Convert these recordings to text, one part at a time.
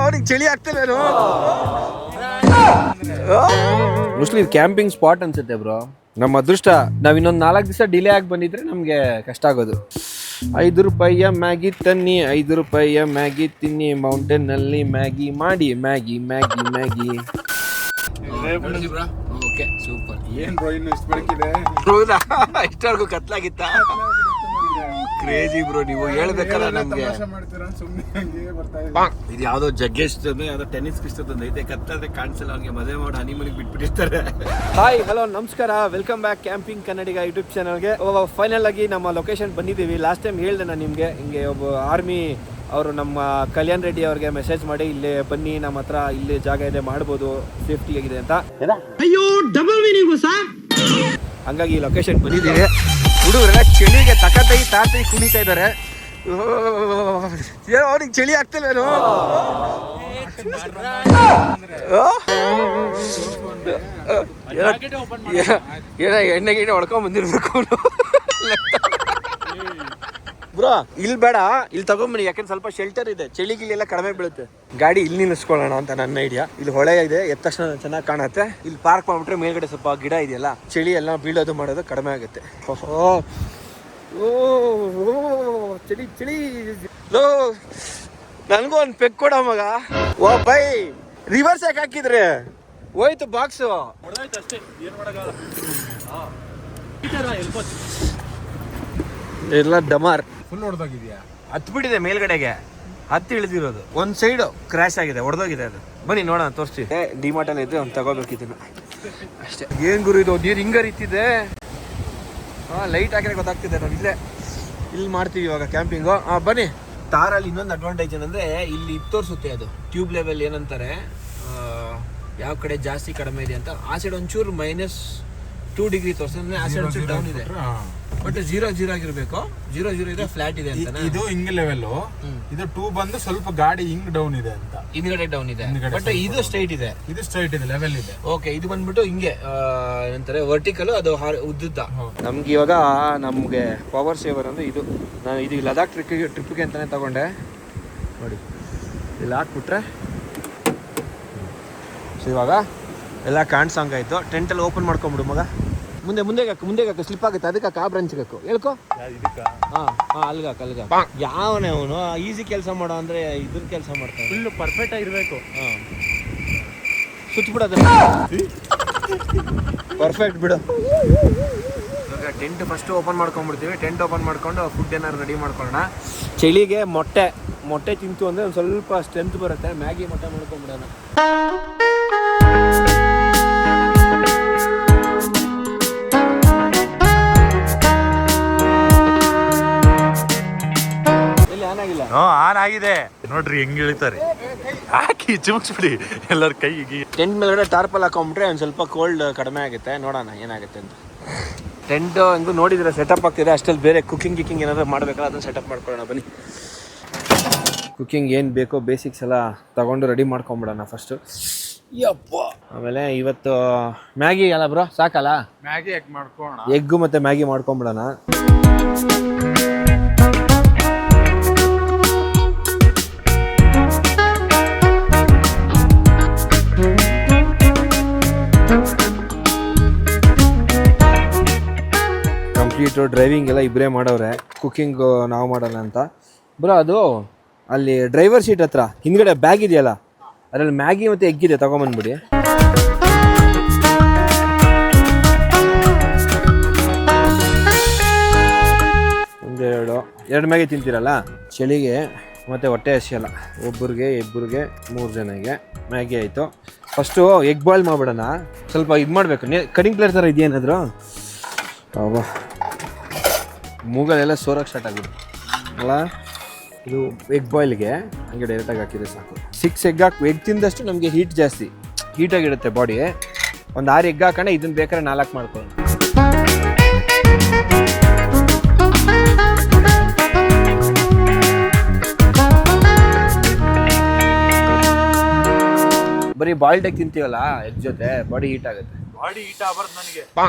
ಅವ್ನಿಗೆ ಚಳಿ ಆಗ್ತಲೇನು? ಮೋಸ್ಟ್ಲಿ ಇದು ಕ್ಯಾಂಪಿಂಗ್ ಸ್ಪಾಟ್ ಅನ್ಸುತ್ತೆ ಬ್ರೋ. ನಮ್ಮ ಅದೃಷ್ಟ, ನಾವ್ ಇನ್ನೊಂದು 4 ದಿವಸ ಡಿಲೇ ಆಗಿ ಬಂದಿದ್ರೆ ನಮ್ಗೆ ಕಷ್ಟ ಆಗೋದು. 5 ರೂಪಾಯಿಯ ಮ್ಯಾಗಿ ತನ್ನಿ, 5 ರೂಪಾಯಿಯ ಮ್ಯಾಗಿ ತಿನ್ನಿ, ಮೌಂಟೇನ್ ನಲ್ಲಿ ಮ್ಯಾಗಿ ಮಾಡಿ, Maggi Maggi Maggi. Okay super. ಏನ್ ಬ್ರೋ ಇನ್ನು ಇಷ್ಟು ಬೆಳಕಿದೆ? ಹೌದಾ, ಇಷ್ಟವರೆಗೂ ಕತ್ಲಾಗಿತ್ತ? ಕ್ರೇಜಿ ಬ್ರೋ, ನೀವು ಹೇಳ್ಬೇಕಲ್ಲ ನಮ್ಗೆ. ಇದು ಯಾವ್ದೋ ಜಗ್ಗೇಶ್ ಯಾವ್ದೋ ಟೆನ್ನಿಸ್ ಪಿಸ್ತದ ಐತೆ, ಕತ್ತಾದ್ರೆ ಕಾಣಿಸಲ್ಲ ಅವ್ನಿಗೆ, ಮದುವೆ ಮಾಡಿ ಹನಿಮೂನಿಗೆ ಬಿಟ್ಬಿಟ್ಟಿರ್ತಾರೆ. ಹಾಯ್ ಹಲೋ ನಮಸ್ಕಾರ, ವೆಲ್ಕಮ್ ಬ್ಯಾಕ್ ಕ್ಯಾಂಪಿಂಗ್ ಕನ್ನಡಿಗ ಯೂಟ್ಯೂಬ್ ಚಾನಲ್ಗೆ. ಫೈನಲ್ ಆಗಿ ನಮ್ಮ ಲೊಕೇಶನ್ ಬಂದಿದ್ದೀವಿ. ಲಾಸ್ಟ್ ಟೈಮ್ ಹೇಳ್ದೆ ನಾನು ನಿಮಗೆ, ಹಿಂಗೆ ಒಬ್ಬ ಆರ್ಮಿ ಅವರು ನಮ್ಮ ಕಲ್ಯಾಣ್ ರೆಡ್ಡಿ ಅವ್ರಿಗೆ ಮೆಸೇಜ್ ಮಾಡಿ ಇಲ್ಲೇ ಬನ್ನಿ, ನಮ್ಮ ಹತ್ರ ಇಲ್ಲಿ ಜಾಗ ಇದೆ, ಮಾಡ್ಬೋದು, ಸೇಫ್ಟಿ ಆಗಿದೆ ಅಂತ. ಅಯ್ಯೋ ಡಬಲ್ ಮೀನಿಂಗ್ ಸರ್. ಹಂಗಾಗಿ ಈ ಲೊಕೇಶನ್ ಬಂದಿದ್ದೀವಿ. ಹುಡುಗರೆಲ್ಲ ಚಳಿಗೆ ತಕತೈ ತಾತೈ ಕುಣಿತಾ ಇದ್ದಾರೆ. ಅವ್ನಿಗೆ ಚಳಿ ಆಗ್ತಲೇನು? ಏನ ಎಣ್ಣೆ ಗಿಣ್ಣೆ ಹೊಡ್ಕೊಂಡ್ ಬಂದಿರ್ಬೇಕು ಅವನು. ಬ್ರೋ ಇಲ್ಲಿ ಬೇಡ, ಇಲ್ಲಿ ತಗೊಂಬನ್ನಿ, ಯಾಕಂದ್ರೆ ಸ್ವಲ್ಪ ಶೆಲ್ಟರ್ ಇದೆ, ಚಳಿ ಗಿಳಿ ಕಡಿಮೆ ಬೀಳುತ್ತೆ. ಗಾಡಿ ಇಲ್ಲಿ ನಿಲ್ಲಿಸ್ಕೊಳ್ಳೋಣ ಅಂತ ನನ್ನ ಐಡಿಯಾ. ಇಲ್ಲಿ ಹೊಳೆ ಇದೆ, ಎದ್ದ ತಕ್ಷಣ ಚೆನ್ನಾಗಿ ಕಾಣುತ್ತೆ. ಇಲ್ಲಿ ಪಾರ್ಕ್ ಮಾಡ್ಬಿಟ್ರೆ ಮೇಲ್ಗಡೆ ಸ್ವಲ್ಪ ಗಿಡ ಇದೆಯಲ್ಲ, ಚಳಿ ಎಲ್ಲ ಬೀಳೋದು ಮಾಡೋದು ಕಡಿಮೆ ಆಗುತ್ತೆ. ಓ ಚಳಿ ಚಳಿ. ನನಗೂ ಒಂದು ಪೆಗ್ ಕೊಡ ಮಗ. ಓ ಬೈ, ರಿವರ್ಸ್ ಯಾಕೆ ಹಾಕಿದ್ರೆ? ಹೋಯ್ತು ಬಾಕ್ಸು. ಎಲ್ಲ ಡಮಾರ್ ಫುಲ್ ಹೊಡೆದೋಗಿದ್ಯಾ? ಹತ್ಬಿಟ್ಟಿದೆ ಮೇಲ್ಗಡೆಗೆ, ಹತ್ತಿ ಇಳಿದಿರೋದು. ಒಂದ್ ಸೈಡ್ ಕ್ರ್ಯಾಶ್ ಆಗಿದೆ, ಹೊಡೆದೋಗಿದೆ ಅದು. ಬನ್ನಿ ನೋಡೋಣ, ತೋರಿಸ್ತೀವಿ. ಡಿಮಾರ್ಟ್ ಅಲ್ಲಿ ಇದ್ದು ಅವ್ನು ತಗೋಬೇಕಿದ್ದನ್ನು ಅಷ್ಟೇ. ಏನ್ ಗುರು ಇದು, ನೀರು ಹಿಂಗ ಹರಿತಿದೆ. ಲೈಟ್ ಹಾಕಿದ್ರೆ ಗೊತ್ತಾಗ್ತಿದೆ. ನಾವು ಇಲ್ಲಿ ಮಾಡ್ತೀವಿ ಇವಾಗ ಕ್ಯಾಂಪಿಂಗು. ಬನ್ನಿ. ತಾರಲ್ಲಿ ಇನ್ನೊಂದು ಅಡ್ವಾಂಟೇಜ್ ಏನಂದ್ರೆ ಇಲ್ಲಿ ತೋರಿಸುತ್ತೆ ಅದು ಟ್ಯೂಬ್ ಲೆವೆಲ್ ಏನಂತಾರೆ, ಯಾವ ಕಡೆ ಜಾಸ್ತಿ ಕಡಿಮೆ ಇದೆ ಅಂತ. ಆ ಸೈಡ್ ಒಂಚೂರು -2 ಡಿಗ್ರಿ ತೋರಿಸ್ತದೆ, ಆ ಸೈಡ್ ಒಂಚೂರು ಡೌನ್ ಇದೆ. ಬಟ್ 0 ಆಗಿರ್ಬೇಕು. 0 ಇದೆ, ಫ್ಲಾಟ್ ಇದೆ ಅಂತ. ಇದು ಹಿಂಗ್ ಲೆವೆಲ್, ಇದು 2 ಬಂದು ಸ್ವಲ್ಪ ಗಾಡಿ ಹಿಂಗ್ ಡೌನ್ ಇದೆ ಅಂತ. ಹಿಂದ್ಗಡೆ ಡೌನ್ ಇದೆ, ಬಟ್ ಇದು ಸ್ಟ್ರೈಟ್ ಇದೆ. ಇದು ಸ್ಟ್ರೈಟ್ ಇದೆ, ಲೆವೆಲ್ ಇದೆ. ಓಕೆ, ಇದು ಬಂದ್ಬಿಟ್ಟು ಹಿಂಗೆ ಏನಂತಾರೆ ವರ್ಟಿಕಲ್, ಅದು ಉದ್ದುದ್ದ. ನಮ್ಗೆ ಇವಾಗ ನಮ್ಗೆ ಪವರ್ ಸೇವರ್ ಅಂದ್ರೆ ಇದು. ನಾನು ಇದು ಲದಾಖ್ ಟ್ರಿಪ್ಗೆ ಅಂತಾನೆ ತಗೊಂಡೆ. ನೋಡಿ ಇಲ್ಲಿ ಹಾಕ್ಬಿಟ್ರೆ ಸೊ ಇವಾಗ ಎಲ್ಲ ಕಾಣಿಸಂಗಾಯ್ತು. ಟೆಂಟಲ್ಲಿ ಓಪನ್ ಮಾಡ್ಕೊಂಬಿಡು ಮಗ. ಮುಂದೆ ಸ್ಲಿಪ್ ಆಗುತ್ತೆ, ಅದಕ್ಕೆ ಆ ಬ್ರಾಂಚ್ಗೆ ಹಾಕು. ಹೇಳ್ಕೊ. ಅಲ್ಗಾಕ ಯಾವನೇ ಅವನು ಈಸಿ ಕೆಲಸ ಮಾಡೋ ಅಂದ್ರೆ ಇದ್ರ ಕೆಲಸ ಮಾಡ್ತಾನೆ. ಫುಲ್ ಪರ್ಫೆಕ್ಟ್ ಆಗಿರ್ಬೇಕು. ಸ್ವಿಚ್ ಬಿಡೋದು ಪರ್ಫೆಕ್ಟ್ ಬಿಡು. ಇವಾಗ ಟೆಂಟ್ ಫಸ್ಟ್ ಓಪನ್ ಮಾಡ್ಕೊಂಡ್ಬಿಡ್ತೀವಿ. ಟೆಂಟ್ ಓಪನ್ ಮಾಡ್ಕೊಂಡು ಫುಡ್ ಏನಾದ್ರು ರೆಡಿ ಮಾಡ್ಕೊಳ್ಳೋಣ. ಚಳಿಗೆ ಮೊಟ್ಟೆ ತಿಂತು ಅಂದ್ರೆ ಒಂದು ಸ್ವಲ್ಪ ಸ್ಟ್ರೆಂತ್ ಬರುತ್ತೆ. ಮ್ಯಾಗಿ ಮೊಟ್ಟೆ ಮಾಡ್ಕೊಂಡ್ಬಿಡೋಣ. ಆನ್ ಆಗಿದೆ ನೋಡ್ರಿ, ಹೆಂಗ್ ಇಳಿತಾರೆ. ಹಾಕಿ ಚಿಮುಕ್ಸ್ಬಿಡಿ ಎಲ್ಲರ ಕೈಗೆ. ಟೆಂಟ್ ಮೇಲ್ಗಡೆ ಟಾರ್ಪಲ್ ಹಾಕೊಂಡ್ಬಿಟ್ರೆ ಒಂದು ಸ್ವಲ್ಪ ಕೋಲ್ಡ್ ಕಡಿಮೆ ಆಗುತ್ತೆ. ನೋಡೋಣ ಏನಾಗುತ್ತೆ ಅಂತ. ಟೆಂಟ್ ಹೆಂಗೂ ನೋಡಿದ್ರೆ ಸೆಟಪ್ ಆಗ್ತಿದೆ. ಅಷ್ಟಲ್ಲಿ ಬೇರೆ ಕುಕಿಂಗ್ ಏನಾದ್ರು ಮಾಡ್ಬೇಕಲ್ಲ, ಅದನ್ನ ಸೆಟಪ್ ಮಾಡ್ಕೊಳ್ಳೋಣ ಬನ್ನಿ. ಕುಕಿಂಗ್ ಏನು ಬೇಕೋ ಬೇಸಿಕ್ಸ್ ಎಲ್ಲ ತಗೊಂಡು ರೆಡಿ ಮಾಡ್ಕೊಂಬಿಡೋಣ ಫಸ್ಟು. ಯಪ್ಪ. ಆಮೇಲೆ ಇವತ್ತು ಮ್ಯಾಗಿ ಅಲ್ಲ ಬ್ರೋ, ಸಾಕಲ್ಲ? ಮ್ಯಾಗಿ ಎಗ್ ಮಾಡ್ಕೋಣ. ಎಗ್ಗು ಮತ್ತೆ ಮ್ಯಾಗಿ ಮಾಡ್ಕೊಂಬಿಡೋಣ. ಕಂಪ್ಲೀಟು ಡ್ರೈವಿಂಗ್ ಎಲ್ಲ ಇಬ್ಬರೇ ಮಾಡವ್ರೆ, ಕುಕಿಂಗ್ ನಾವು ಮಾಡಲ್ಲ ಅಂತ. ಬ್ರೋ ಅದು ಅಲ್ಲಿ ಡ್ರೈವರ್ ಸೀಟ್ ಹತ್ರ ಹಿಂದ್ಗಡೆ ಬ್ಯಾಗ್ ಇದೆಯಲ್ಲ, ಅದರಲ್ಲಿ ಮ್ಯಾಗಿ ಮತ್ತು ಎಗ್ ಇದೆ, ತಗೊಂಬಂದ್ಬಿಡಿ. ಎರಡು ಮ್ಯಾಗಿ ತಿಂತೀರಲ್ಲ ಚಳಿಗೆ, ಮತ್ತು ಹೊಟ್ಟೆ ಹಸಿಯಲ್ಲ. ಇಬ್ಬರಿಗೆ 3 ಜನಕ್ಕೆ ಮ್ಯಾಗಿ ಆಯಿತು. ಫಸ್ಟು ಎಗ್ ಬಾಯ್ಲ್ ಮಾಡಿಬಿಡೋಣ. ಸ್ವಲ್ಪ ಇದು ಮಾಡಬೇಕು, ಕಟಿಂಗ್ ಪ್ಲೇಟ್ ಥರ ಇದೆಯೇನಾದ್ರು. ಅವ ಮೂಗಲೆಲ್ಲ ಸೋರಕ್ಕೆ ಸ್ಟಾರ್ಟ್ ಆಗಿದೆ ಅಲ್ಲ. ಇದು ಎಗ್ ಬಾಯ್ಲ್ಗೆ ಹಂಗೆ ಡೈರೆಕ್ಟಾಗಿ ಹಾಕಿದ್ರೆ ಸಾಕು. 6 ಎಗ್ ತಿಂದಷ್ಟು ನಮಗೆ ಹೀಟ್ ಜಾಸ್ತಿ, ಹೀಟಾಗಿರುತ್ತೆ ಬಾಡಿ. ಒಂದು 6 ಎಗ್ ಹಾಕೊಂಡೆ ಇದನ್ನು ಬೇಕಾದ್ರೆ 4 ಮಾಡ್ಕೊಳ್ಳೋಣ. ಬರೀ ಬಾಯ್ಲ್ಡ್ ಎಗ್ ತಿಂತೀವಲ್ಲ ಎಗ್ ಜೊತೆ ಬಾಡಿ ಹೀಟ್ ಆಗುತ್ತೆ. ಬಾಡಿ ಹೀಟ್ ಆಗಬಾರ್ದು ನನಗೆ,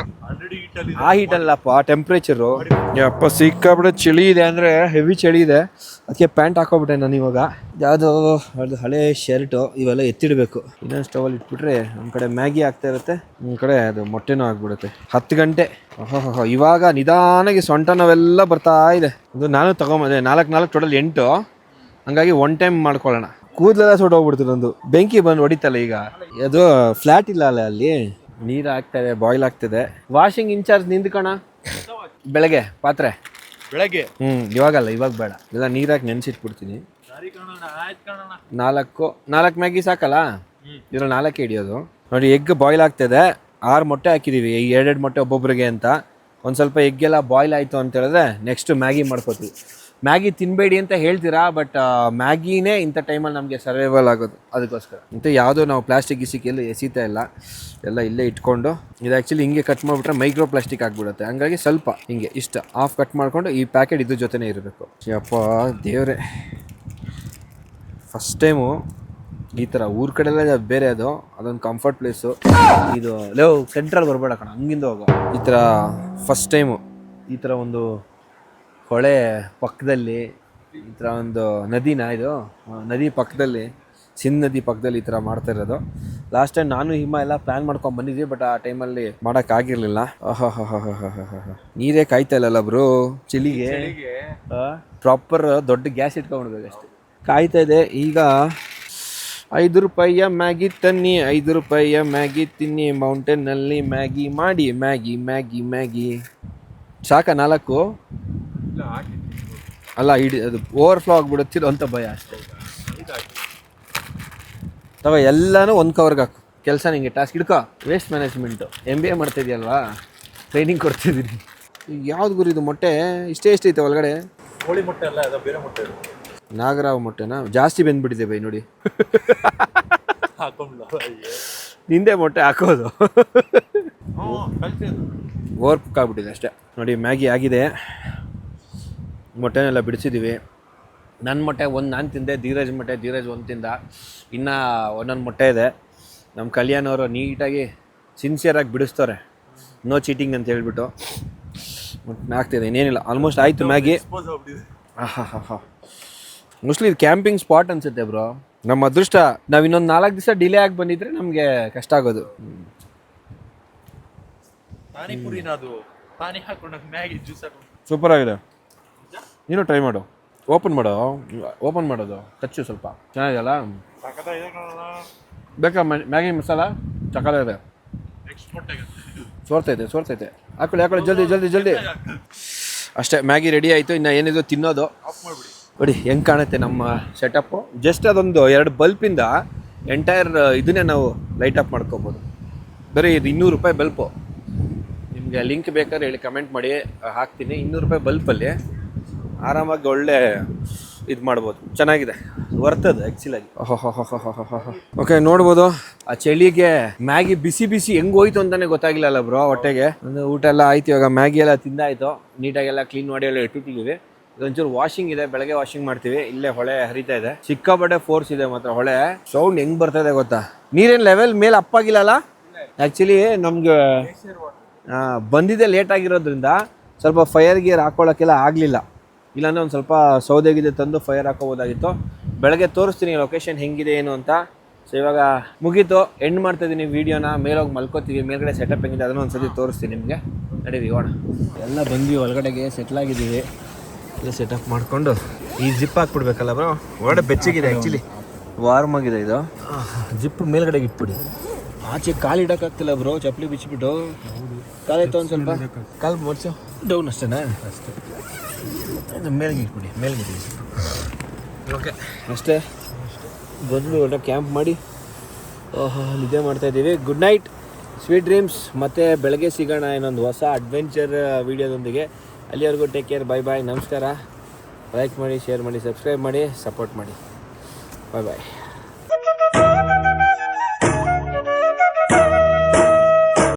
ಆಲ್ರೆಡಿ ಹೀಟ್ ಅಲ್ಲಿ. ಆ ಹೀಟ್ ಅಲ್ಲಪ್ಪ, ಟೆಂಪ್ರೇಚರು. ಯಪ್ಪ ಸಿಕ್ಕಾಬಿಟ್ಟೆ ಚಳಿ ಇದೆ ಅಂದರೆ ಹೆವಿ ಚಳಿ ಇದೆ, ಅದಕ್ಕೆ ಪ್ಯಾಂಟ್ ಹಾಕೋಬಿಟ್ಟೆ ನಾನು ಇವಾಗ. ಯಾವುದೋ ಅದು ಹಳೆ ಶರ್ಟು ಇವೆಲ್ಲ ಎತ್ತಿಡಬೇಕು. ಇನ್ನೊಂದು ಸ್ಟವಲ್ಲಿ ಇಟ್ಬಿಟ್ರೆ ನಮ್ಮ ಕಡೆ ಮ್ಯಾಗಿ ಆಗ್ತಾ ಇರುತ್ತೆ, ನಮ್ಮ ಕಡೆ ಅದು ಮೊಟ್ಟೆನೂ ಆಗ್ಬಿಡುತ್ತೆ. 10 ಗಂಟೆ ಇವಾಗ ನಿಧಾನಾಗಿ ಸೊಂಟ ನಾವೆಲ್ಲ ಬರ್ತಾ ಇದೆ. ಅದು ನಾನು ತಗೊಂಬಂದೆ 4 ಟೋಟಲ್ 8, ಹಂಗಾಗಿ 1 ಟೈಮ್ ಮಾಡ್ಕೊಳ್ಳೋಣ. ಕೂದಲೆಲ್ಲ ಸುಟ್ಟೋಗ್ಬಿಡ್ತು ನಂದು, ಬೆಂಕಿ ಬಂದು ಹೊಡಿತಲ್ಲ ಈಗ. ಅದು ಫ್ಲ್ಯಾಟ್ ಇಲ್ಲ ಅಲ್ಲ ಅಲ್ಲಿ, ನೀರು ಆಗ್ತಾಯಿದೆ, ಬಾಯ್ಲ್ ಆಗ್ತಿದೆ. ವಾಷಿಂಗ್ ಇನ್ಚಾರ್ಜ್ ನಿಂತ್ಕೋಣ ಬೆಳಗ್ಗೆ ಪಾತ್ರೆ ಬೆಳಗ್ಗೆ. ಇವಾಗಲ್ಲ, ಇವಾಗ ಬೇಡ, ಎಲ್ಲ ನೀರಾಗಿ ನೆನೆಸಿಟ್ಬಿಡ್ತೀನಿ. 4 ಮ್ಯಾಗಿ ಸಾಕಲ್ಲ, ಇದ್ರಲ್ಲಿ 4 ಹಿಡಿಯೋದು. ನೋಡಿ ಎಗ್ ಬಾಯ್ಲ್ ಆಗ್ತಿದೆ, 6 ಮೊಟ್ಟೆ ಹಾಕಿದ್ದೀವಿ, 2 ಮೊಟ್ಟೆ ಒಬ್ಬೊಬ್ರಿಗೆ ಅಂತ. ಒಂದು ಸ್ವಲ್ಪ ಎಗ್ಗೆಲ್ಲ ಬಾಯ್ಲ್ ಆಯಿತು ಅಂತ ಹೇಳಿದ್ರೆ ನೆಕ್ಸ್ಟ್ ಮ್ಯಾಗಿ ಮಾಡ್ಕೋತೀವಿ. ಮ್ಯಾಗಿ ತಿನ್ನಬೇಡಿ ಅಂತ ಹೇಳ್ತೀರಾ, ಬಟ್ ಮ್ಯಾಗಿನೇ ಇಂಥ ಟೈಮಲ್ಲಿ ನಮಗೆ ಸರ್ವೈವಲ್ ಆಗೋದು, ಅದಕ್ಕೋಸ್ಕರ. ಮತ್ತು ಯಾವುದೋ ನಾವು ಪ್ಲಾಸ್ಟಿಕ್ ಗಿಸಿಕೆಲ್ಲ ಎಸಿತಾ ಇಲ್ಲ, ಎಲ್ಲ ಇಲ್ಲೇ ಇಟ್ಕೊಂಡು. ಇದು ಆ್ಯಕ್ಚುಲಿ ಹಿಂಗೆ ಕಟ್ ಮಾಡಿಬಿಟ್ರೆ ಮೈಕ್ರೋ ಪ್ಲಾಸ್ಟಿಕ್ ಆಗಿಬಿಡುತ್ತೆ, ಹಂಗಾಗಿ ಸ್ವಲ್ಪ ಹಿಂಗೆ ಇಷ್ಟ ಆಫ್ ಕಟ್ ಮಾಡಿಕೊಂಡು ಈ ಪ್ಯಾಕೆಟ್ ಇದ್ರ ಜೊತೆನೇ ಇರಬೇಕು. ಯಪ್ಪ ದೇವ್ರೆ, ಫಸ್ಟ್ ಟೈಮು ಈ ಥರ ಊರ ಕಡೆಲ್ಲ ಬೇರೆ, ಅದೊಂದು ಕಂಫರ್ಟ್ ಪ್ಲೇಸು ಇದು. ಸೆಂಟ್ರಲ್ ಬರಬೇಡ ಕಣ, ಹಂಗಿಂದ ಹೋಗೋ. ಈ ಥರ ಫಸ್ಟ್ ಟೈಮು ಈ ಥರ ಒಂದು ಹೊಳೆ ಪಕ್ಕದಲ್ಲಿ, ಈ ಥರ ಒಂದು ನದಿನ, ಇದು ನದಿ ಪಕ್ಕದಲ್ಲಿ, ಸಿಂಧ್ ನದಿ ಪಕ್ಕದಲ್ಲಿ ಈ ಥರ ಮಾಡ್ತಾ ಇರೋದು. ಲಾಸ್ಟ್ ಟೈಮ್ ನಾನು ಹಿಮ ಎಲ್ಲ ಪ್ಲ್ಯಾನ್ ಮಾಡ್ಕೊಂಡು ಬಂದಿದ್ವಿ, ಬಟ್ ಆ ಟೈಮಲ್ಲಿ ಮಾಡೋಕ್ಕಾಗಿರಲಿಲ್ಲ. ನೀರೇ ಕಾಯ್ತಾ ಇಲ್ಲಲ್ಲ ಬ್ರೋ ಚಳಿಗೆ. ಪ್ರಾಪರ್ ದೊಡ್ಡ ಗ್ಯಾಸ್ ಇಟ್ಕೊಂಡ್ಬಿಡ್ಬೇಕು ಅಷ್ಟೇ. ಕಾಯ್ತಾ ಇದೆ. ಈಗ 5 ರೂಪಾಯಿಯ ಮ್ಯಾಗಿ ತನ್ನಿ, 5 ರೂಪಾಯಿಯ ಮ್ಯಾಗಿ ತಿನ್ನಿ, ಮೌಂಟೇನಲ್ಲಿ ಮ್ಯಾಗಿ ಮಾಡಿ, ಮ್ಯಾಗಿ ಸಾಕ 4 ಅಲ್ಲ, ಅದು ಓವರ್ಫ್ಲೋ ಆಗಿಬಿಡುತ್ತಿರೋ ಅಂತ ಭಯ ಅಷ್ಟೇ. ತಗೋ ಎಲ್ಲನೂ ಒಂದು ಕವರ್ಗೆ ಹಾಕು. ಕೆಲಸ ನಿಂಗೆ ಟಾಸ್ಕ್ ಹಿಡ್ಕೋ. ವೇಸ್ಟ್ ಮ್ಯಾನೇಜ್ಮೆಂಟು MBA ಮಾಡ್ತಿದ್ಯಲ್ವಾ, ಟ್ರೈನಿಂಗ್ ಕೊಡ್ತಿದ್ದೀನಿ. ಈಗ ಯಾವ್ದು ಗುರು ಇದು ಮೊಟ್ಟೆ ಇಷ್ಟೇ ಐತೆ ಒಳಗಡೆ? ಕೋಳಿ ಮೊಟ್ಟೆ ಅಲ್ಲ, ಅದು ಬೇರೆ ಮೊಟ್ಟೆ. ನಾಗರಾವ್ ಮೊಟ್ಟೆನಾ? ಜಾಸ್ತಿ ಬೆಂದ್ಬಿಟ್ಟಿದೆ ಬೈ ನೋಡಿ. ನಿಂದೆ ಮೊಟ್ಟೆ ಹಾಕೋದು ಓವರ್ ಕುಕ್ ಆಗ್ಬಿಟ್ಟಿದೆ ಅಷ್ಟೇ. ನೋಡಿ ಮ್ಯಾಗಿ ಆಗಿದೆ, ಮೊಟ್ಟೆನೆಲ್ಲ ಬಿಡಿಸಿದ್ದೀವಿ. ನನ್ನ ಮೊಟ್ಟೆ ಒಂದು ನಾನು ತಿಂದೆ, ಧೀರಜ್ ಒಂದು ತಿಂದ. ಇನ್ನೂ ಒಂದೊಂದು ಮೊಟ್ಟೆ ಇದೆ. ನಮ್ಮ ಕಲ್ಯಾಣ್ ಅವರು ನೀಟಾಗಿ ಸಿನ್ಸಿಯರಾಗಿ ಬಿಡಿಸ್ತಾರೆ, ನೋ ಚೀಟಿಂಗ್ ಅಂತ ಹೇಳ್ಬಿಟ್ಟು. ಆಗ್ತಿದೆ, ಇನ್ನೇನಿಲ್ಲ, ಆಲ್ಮೋಸ್ಟ್ ಆಯಿತು ಮ್ಯಾಗಿ. ಮೋಸ್ಟ್ಲಿ ಇದು ಕ್ಯಾಂಪಿಂಗ್ ಸ್ಪಾಟ್ ಅನ್ಸುತ್ತೆ ಬ್ರೋ. ನಮ್ಮ ಅದೃಷ್ಟ, ನಾವು ಇನ್ನೊಂದು 4 ದಿವಸ ಡಿಲೇ ಆಗಿ ಬಂದಿದ್ರೆ ನಮಗೆ ಕಷ್ಟ ಆಗೋದು. ಸೂಪರ್ ಆಗಿದೆ, ನೀನು ಟ್ರೈ ಮಾಡು. ಓಪನ್ ಮಾಡೋದು ಟಚ್ಚು ಸ್ವಲ್ಪ ಚೆನ್ನಾಗಿದೆಯಲ್ಲ. ಬೇಕಾ ಮ್ಯಾಗಿ ಮಸಾಲ ಚಕಾಲ ಸೋರ್ತೈತೆ. ಹಾಕೊಳ್ಳಿ ಜಲ್ದಿ. ಅಷ್ಟೇ, ಮ್ಯಾಗಿ ರೆಡಿ ಆಯಿತು. ಇನ್ನು ಏನಿದು ತಿನ್ನೋದು. ನೋಡಿ ಹೆಂಗೆ ಕಾಣುತ್ತೆ ನಮ್ಮ ಸೆಟಪ್ಪು. ಜಸ್ಟ್ ಅದೊಂದು 2 ಬಲ್ಪಿಂದ ಎಂಟೈರ್ ಇದನ್ನೇ ನಾವು ಲೈಟ್ ಅಪ್ ಮಾಡ್ಕೊಬೋದು. ಬರೀ ಇದು 200 ರೂಪಾಯಿ ಬಲ್ಪು. ನಿಮಗೆ ಲಿಂಕ್ ಬೇಕಾದ್ರೆ ಹೇಳಿ, ಕಮೆಂಟ್ ಮಾಡಿ, ಹಾಕ್ತೀನಿ. 200 ರೂಪಾಯಿ ಬಲ್ಪಲ್ಲಿ ಆರಾಮಾಗಿ ಒಳ್ಳೆ ಇದು ಮಾಡ್ಬೋದು, ಚೆನ್ನಾಗಿದೆ, ವರ್ತದೆ ಆ್ಯಕ್ಚುಲಾಗಿ. ಓಕೆ, ನೋಡ್ಬೋದು ಆ ಚಳಿಗೆ ಮ್ಯಾಗಿ ಬಿಸಿ ಹೆಂಗೆ ಹೋಯ್ತು ಅಂತಲೇ ಗೊತ್ತಾಗಿಲ್ಲಲ್ಲ ಬ್ರೋ ಹೊಟ್ಟೆಗೆ. ಒಂದು ಊಟ ಎಲ್ಲ ಆಯ್ತು, ಇವಾಗ ಮ್ಯಾಗಿ ಎಲ್ಲ ತಿಂದಾಯಿತು, ನೀಟಾಗೆಲ್ಲ ಕ್ಲೀನ್ ಮಾಡಿ ಎಲ್ಲ ಇಟ್ಟಿಟ್ಟಿದ್ದೀವಿ. ಇದೊಂಚೂರು ವಾಷಿಂಗ್ ಇದೆ, ಬೆಳಗ್ಗೆ ವಾಷಿಂಗ್ ಮಾಡ್ತೀವಿ. ಇಲ್ಲೇ ಹೊಳೆ ಹರಿತಾ ಇದೆ, ಸಿಕ್ಕಾಪಟ್ಟೆ ಫೋರ್ಸ್ ಇದೆ ಮಾತ್ರ ಹೊಳೆ. ಸೌಂಡ್ ಹೆಂಗೆ ಬರ್ತಾ ಇದೆ ಗೊತ್ತಾ? ನೀರೇನು ಲೆವೆಲ್ ಮೇಲೆ ಅಪ್ಪಾಗಿಲ್ಲಲ್ಲ. ಆ್ಯಕ್ಚುಲಿ ನಮ್ಗೆ ಬಂದಿದ್ದೆ ಲೇಟ್ ಆಗಿರೋದ್ರಿಂದ ಸ್ವಲ್ಪ ಫೈರ್ ಗೇರ್ ಹಾಕೊಳ್ಳೋಕ್ಕೆಲ್ಲ ಆಗಲಿಲ್ಲ. ಇಲ್ಲಾಂದರೆ ಒಂದು ಸ್ವಲ್ಪ ಸೌದೆಗಿದೆ ತಂದು ಫೈರ್ ಹಾಕೋಬೋದಾಗಿತ್ತು. ಬೆಳಗ್ಗೆ ತೋರಿಸ್ತೀನಿ ಲೊಕೇಶನ್ ಹೆಂಗಿದೆ ಏನು ಅಂತ. ಸೊ ಇವಾಗ ಮುಗೀತು, ಎಂಡ್ ಮಾಡ್ತಾಯಿದ್ದೀನಿ ವೀಡಿಯೋನ. ಮೇಲೋಗಿ ಮಲ್ಕೋತೀವಿ, ಮೇಲ್ಗಡೆ ಸೆಟಪ್ ಹೆಂಗಿದೆ ಅದನ್ನು ಒಂದು ಸತಿ ತೋರಿಸ್ತೀನಿ ನಿಮಗೆ. ನಡೀರಿ ಹೋಣ. ಎಲ್ಲ ಬಂದ್ವಿ ಒಳಗಡೆಗೆ, ಸೆಟ್ಲಾಗಿದ್ದೀವಿ. ಎಲ್ಲ ಸೆಟಪ್ ಮಾಡಿಕೊಂಡು ಈ ಜಿಪ್ ಹಾಕ್ಬಿಡ್ಬೇಕಲ್ಲ ಬ್ರೋ. ಒಳಗಡೆ ಬೆಚ್ಚಗಿದೆ, ಆ್ಯಕ್ಚುಲಿ ವಾರ್ಮ್ ಆಗಿದೆ. ಇದು ಜಿಪ್ ಮೇಲ್ಗಡೆಗೆ ಇಟ್ಬಿಡಿ. ಆಚೆ ಕಾಲು ಇಡೋಕ್ಕಾಗ್ತಿಲ್ಲ ಬ್ರೋ, ಚಪ್ಪಲಿ ಬಿಚ್ಚಿಬಿಟ್ಟು. ಕಾಲಾಯ್ತು ಒಂದು ಸ್ವಲ್ಪ, ಕಾಲು ಮಡ್ಸು ಡೌನ್ ಅಷ್ಟೇನಾ? ಅಷ್ಟೇ, ಮೇಲ್ಗೆ ಇಟ್ಬಿಡಿ, ಮೇಲ್ಗೆ. ಓಕೆ ಅಷ್ಟೇ, ಬಂದು ಒಳ್ಳೆ ಕ್ಯಾಂಪ್ ಮಾಡಿ ನಿದ್ದೆ ಮಾಡ್ತಾಯಿದ್ದೀವಿ. Good night, sweet dreams. ಮತ್ತು ಬೆಳಗ್ಗೆ ಸಿಗೋಣ ಇನ್ನೊಂದು ಹೊಸ ಅಡ್ವೆಂಚರ್ ವೀಡಿಯೋದೊಂದಿಗೆ. ಅಲ್ಲಿವರೆಗೂ ಟೇಕ್ ಕೇರ್, ಬಾಯ್, ನಮಸ್ಕಾರ. ಲೈಕ್ ಮಾಡಿ, ಶೇರ್ ಮಾಡಿ, ಸಬ್ಸ್ಕ್ರೈಬ್ ಮಾಡಿ, ಸಪೋರ್ಟ್ ಮಾಡಿ. ಬಾಯ್.